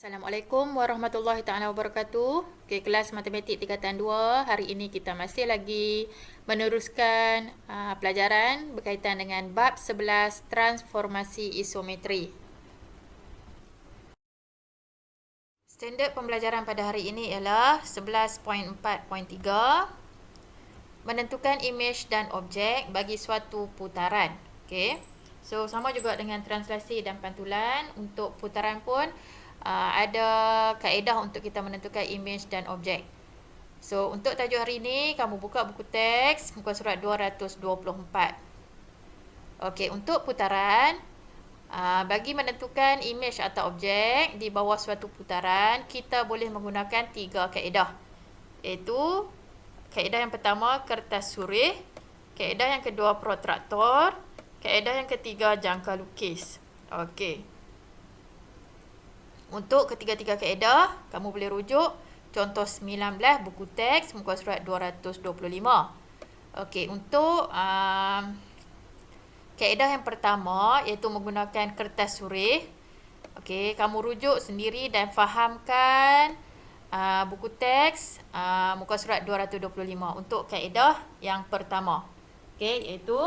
Assalamualaikum warahmatullahi taala wabarakatuh. Okey, kelas matematik tingkatan 2. Hari ini kita masih lagi meneruskan pelajaran berkaitan dengan bab 11 transformasi isometri. Standard pembelajaran pada hari ini ialah 11.4.3, menentukan imej dan objek bagi suatu putaran. Okey. So sama juga dengan translasi dan pantulan. Untuk putaran pun ada kaedah untuk kita menentukan imej dan objek. So untuk tajuk hari ini, kamu buka buku teks muka surat 224. Okey, untuk putaran, bagi menentukan imej atau objek di bawah suatu putaran, kita boleh menggunakan 3 kaedah. Iaitu kaedah yang pertama, kertas surih. Kaedah yang kedua, protraktor. Kaedah yang ketiga, jangka lukis. Okey. Untuk ketiga-tiga kaedah, kamu boleh rujuk contoh 19 buku teks muka surat 225. Okey, untuk kaedah yang pertama iaitu menggunakan kertas surih. Okey, kamu rujuk sendiri dan fahamkan buku teks muka surat 225 untuk kaedah yang pertama. Okey, iaitu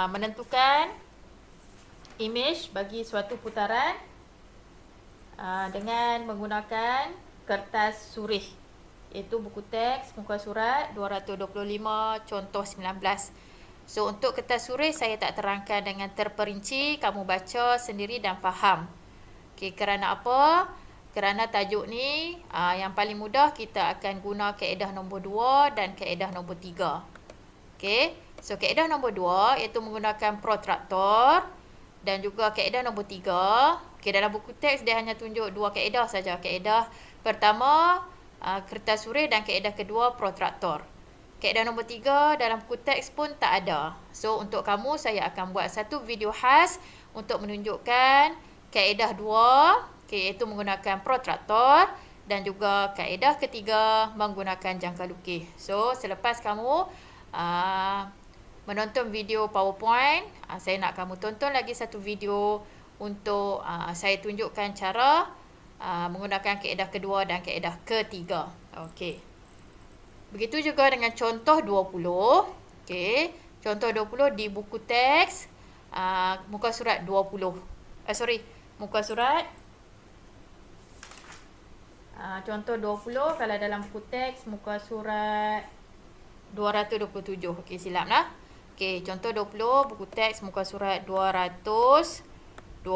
menentukan imej bagi suatu putaran dengan menggunakan kertas surih, iaitu buku teks muka surat 225 contoh 19. So untuk kertas surih saya tak terangkan dengan terperinci, kamu baca sendiri dan faham. Okey, kerana apa? Kerana tajuk ni yang paling mudah kita akan guna kaedah nombor 2 dan kaedah nombor 3. Okey. So kaedah nombor 2 iaitu menggunakan protraktor dan juga kaedah nombor 3. Okey, dalam buku teks dia hanya tunjuk 2 kaedah saja. Kaedah pertama kertas surih dan kaedah kedua protraktor. Kaedah nombor 3 dalam buku teks pun tak ada. So untuk kamu saya akan buat satu video khas untuk menunjukkan kaedah 2, okay, iaitu menggunakan protraktor, dan juga kaedah ketiga menggunakan jangka lukis. So selepas kamu menonton video PowerPoint, saya nak kamu tonton lagi satu video untuk saya tunjukkan cara menggunakan kaedah kedua dan kaedah ketiga. Okey. Begitu juga dengan contoh 20. Okey, contoh 20 di buku teks muka surat 20. Muka surat contoh 20 kalau dalam buku teks muka surat 227. Okey, silap lah. Okey, contoh 20 buku teks muka surat 227.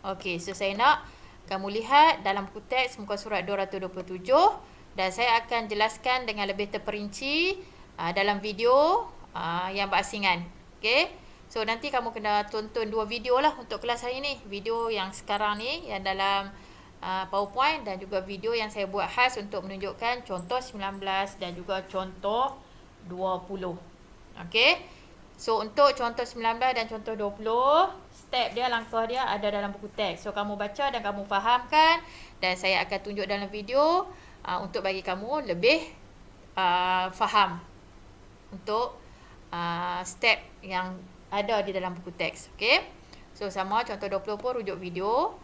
Okey, so saya nak kamu lihat dalam buku teks muka surat 227 dan saya akan jelaskan dengan lebih terperinci dalam video yang berasingan. Okey. So nanti kamu kena tonton 2 video lah untuk kelas hari ni. Video yang sekarang ni yang dalam PowerPoint dan juga video yang saya buat khas untuk menunjukkan contoh 19 dan juga contoh 20. Okey. So untuk contoh 19 dan contoh 20, step dia, langkah dia ada dalam buku teks. So kamu baca dan kamu fahamkan dan saya akan tunjuk dalam video untuk bagi kamu lebih faham untuk step yang ada di dalam buku teks. Okey. So sama contoh 20 pun rujuk video.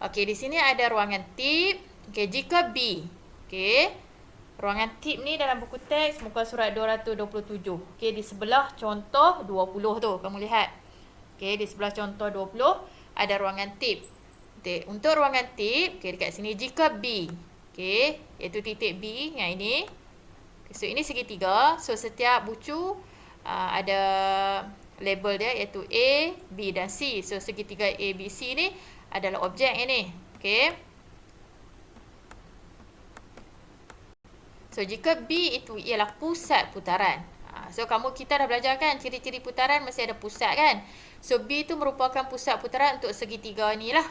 Okey, di sini ada ruangan tip. Okey, jika B. Okey. Ruangan tip ni dalam buku teks muka surat 227. Okey, di sebelah contoh 20 tu kamu lihat. Okey, di sebelah contoh 20 ada ruangan tip. Okay. Untuk ruangan tip, okey, dekat sini jika B. Okey, iaitu titik B yang ini. So ini segitiga. So setiap bucu ada label dia iaitu A, B dan C. So segitiga A, B, C ni adalah objek ini. Okey. So jika B itu ialah pusat putaran. So kita dah belajar kan ciri-ciri putaran mesti ada pusat kan. So B itu merupakan pusat putaran untuk segitiga ni lah.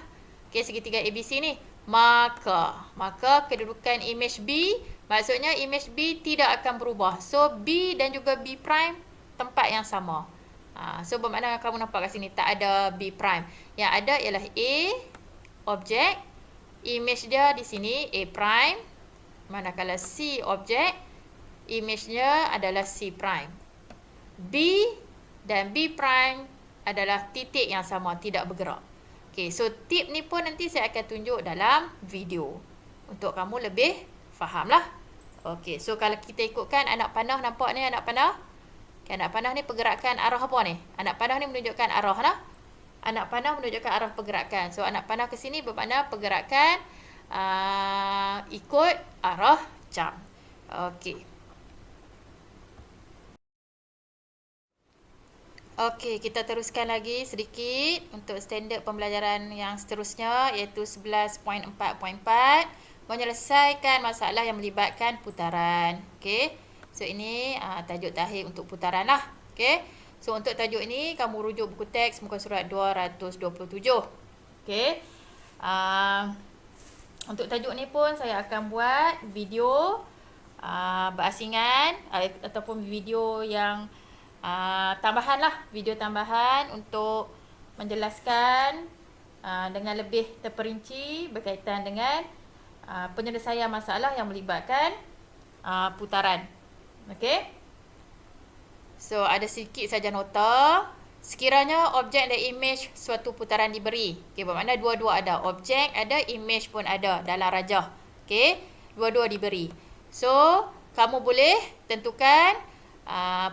Okey, segitiga ABC ni. Maka kedudukan imej B, maksudnya imej B tidak akan berubah. So B dan juga B prime tempat yang sama. So bermakna kamu nampak kat sini tak ada B prime. Yang ada ialah A, objek. Imej dia di sini A prime. Manakala C objek, imejnya adalah C prime. B dan B prime adalah titik yang sama, tidak bergerak. Okay, so tip ni pun nanti saya akan tunjuk dalam video untuk kamu lebih faham lah. Okay, so kalau kita ikutkan anak panah, nampak ni anak panah? Okay, anak panah ni pergerakan arah apa ni? Anak panah ni menunjukkan arah lah. Anak panah menunjukkan arah pergerakan. So, anak panah ke sini bermakna pergerakan ikut arah jam. Okey. Okey, kita teruskan lagi sedikit untuk standard pembelajaran yang seterusnya, iaitu 11.4.4, menyelesaikan masalah yang melibatkan putaran. Okey. So, ini tajuk terakhir untuk putaran lah. Okey. So, untuk tajuk ini, kamu rujuk buku teks muka surat 227. Okey. Untuk tajuk ni pun saya akan buat video berasingan ataupun video yang tambahan lah. Video tambahan untuk menjelaskan dengan lebih terperinci berkaitan dengan penyelesaian masalah yang melibatkan putaran. Okey. So, ada sedikit saja nota. Sekiranya objek dan imej suatu putaran diberi. Okay, bermakna dua-dua ada. Objek ada, imej pun ada dalam rajah. Okay, dua-dua diberi. So, kamu boleh tentukan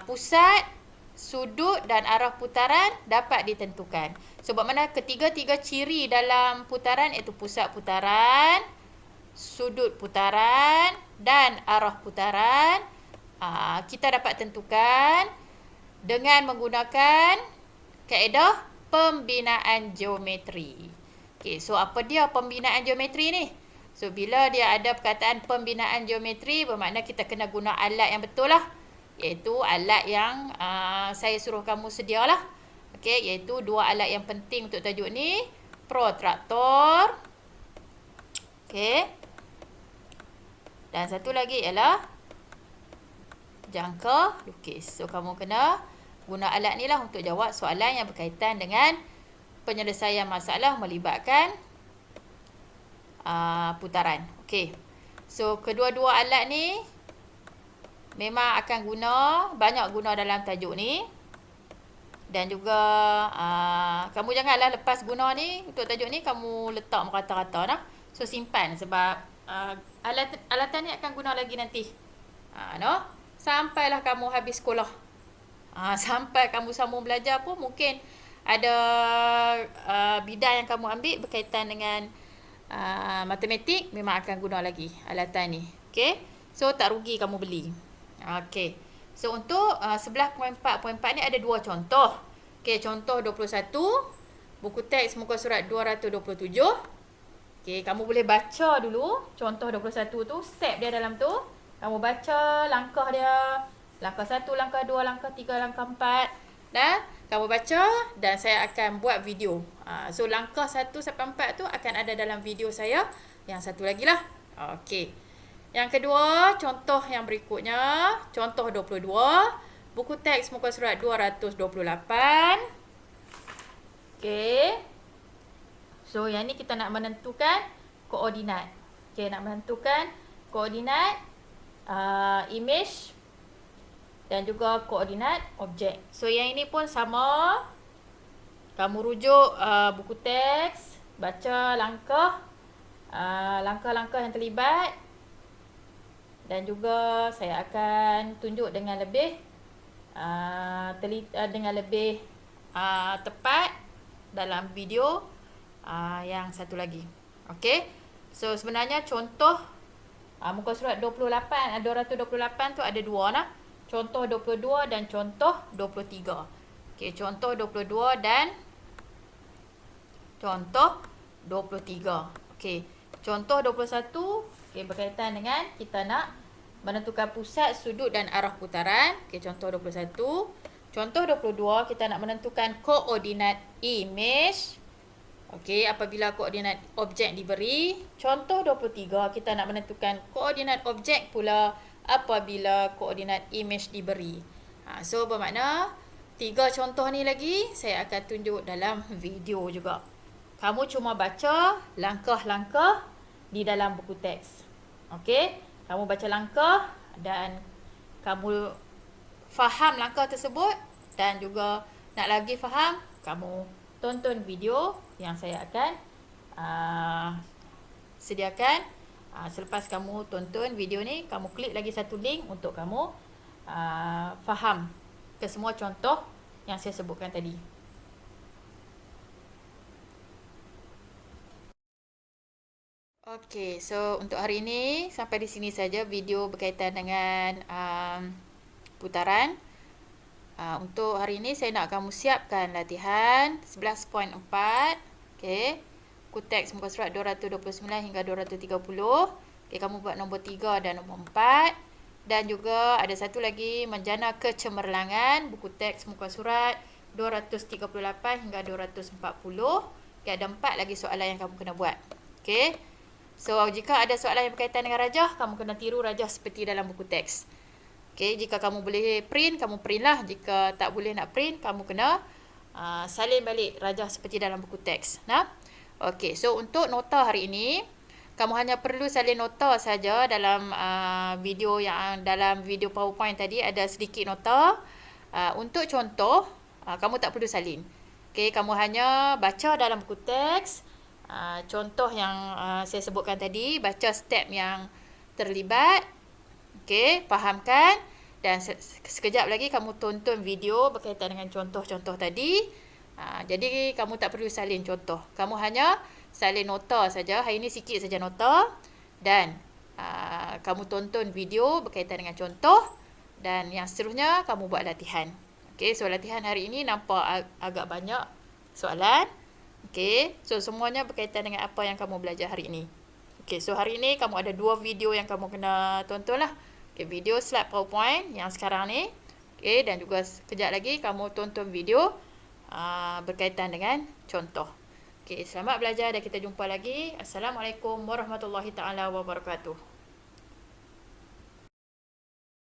pusat, sudut dan arah putaran dapat ditentukan. So, bermakna ketiga-tiga ciri dalam putaran iaitu pusat putaran, sudut putaran dan arah putaran kita dapat tentukan dengan menggunakan kaedah pembinaan geometri. Okey, so apa dia pembinaan geometri ni? So, bila dia ada perkataan pembinaan geometri, bermakna kita kena guna alat yang betul lah. Iaitu alat yang saya suruh kamu sedialah. Okey, iaitu dua alat yang penting untuk tajuk ni. Protraktor. Okey. Dan satu lagi ialah jangka lukis. So, kamu kena guna alat ni lah untuk jawab soalan yang berkaitan dengan penyelesaian masalah melibatkan putaran. Okey. So, kedua-dua alat ni memang akan banyak guna dalam tajuk ni. Dan juga kamu janganlah lepas guna ni untuk tajuk ni kamu letak merata-rata nah. So, simpan sebab alatan ni akan guna lagi nanti. No? Sampailah kamu habis sekolah. Sampai kamu sambung belajar pun mungkin ada bidang yang kamu ambil berkaitan dengan matematik, memang akan guna lagi alatan ni. Okay? So, tak rugi kamu beli. Okay. So, untuk 11.4.4 ni ada dua contoh. Okay, contoh 21. Buku teks muka surat 227. Okay, kamu boleh baca dulu contoh 21 tu, step dia dalam tu. Kamu baca langkah dia. Langkah 1, langkah 2, langkah 3, langkah 4. Dan kamu baca dan saya akan buat video. So, langkah 1 sampai 4 tu akan ada dalam video saya. Yang satu lagi lah. Okey. Yang kedua, contoh yang berikutnya. Contoh 22. Buku teks muka surat 228. Okey. So, yang ni kita nak menentukan koordinat. Okey, nak menentukan koordinat image dan juga koordinat objek. So, yang ini pun sama. Kamu rujuk buku teks, baca langkah-langkah yang terlibat. Dan juga saya akan tunjuk dengan lebih tepat dalam video yang satu lagi. Okey. So, sebenarnya contoh muka surat 228 tu ada dua nah. Contoh 22 dan contoh 23. Okey, contoh 22 dan contoh 23. Okey, contoh 21 berkaitan dengan kita nak menentukan pusat, sudut dan arah putaran. Okey, contoh 21. Contoh 22 kita nak menentukan koordinat image. Okey, apabila koordinat objek diberi. Contoh 23 kita nak menentukan koordinat objek pula apabila koordinat image diberi. So, bermakna 3 contoh ni lagi saya akan tunjuk dalam video juga. Kamu cuma baca langkah-langkah di dalam buku teks. Okey, kamu baca langkah dan kamu faham langkah tersebut dan juga nak lagi faham, kamu tonton video yang saya akan sediakan. Selepas kamu tonton video ni, kamu klik lagi satu link untuk kamu faham ke semua contoh yang saya sebutkan tadi. Okey, so untuk hari ini sampai di sini saja video berkaitan dengan putaran. Untuk hari ini saya nak kamu siapkan latihan 11.4. Okey. Kuteks muka surat 229 hingga 230. Okey, kamu buat nombor 3 dan nombor 4. Dan juga ada satu lagi, menjana kecemerlangan, buku teks muka surat 238 hingga 240. Okey, ada 4 lagi soalan yang kamu kena buat. Okey. So, jika ada soalan yang berkaitan dengan rajah, kamu kena tiru rajah seperti dalam buku teks. Okey, jika kamu boleh print, kamu print lah. Jika tak boleh nak print, kamu kena salin balik rajah seperti dalam buku teks. Nah? Okey, so untuk nota hari ini, kamu hanya perlu salin nota saja dalam dalam video PowerPoint tadi ada sedikit nota. Untuk contoh, kamu tak perlu salin. Okey, kamu hanya baca dalam buku teks. Contoh yang saya sebutkan tadi, baca step yang terlibat. Okey, fahamkan. Dan sekejap lagi kamu tonton video berkaitan dengan contoh-contoh tadi. Jadi kamu tak perlu salin contoh. Kamu hanya salin nota saja. Hari ini sikit saja nota. Dan kamu tonton video berkaitan dengan contoh. Dan yang seterusnya kamu buat latihan. Okey, so latihan hari ini nampak agak banyak soalan. Okey, so semuanya berkaitan dengan apa yang kamu belajar hari ini. Okey, so hari ini kamu ada 2 video yang kamu kena tonton lah. Okey, video slide PowerPoint yang sekarang ni. Okey, dan juga sekejap lagi kamu tonton video berkaitan dengan contoh. Okey, selamat belajar dan kita jumpa lagi. Assalamualaikum warahmatullahi taala wabarakatuh.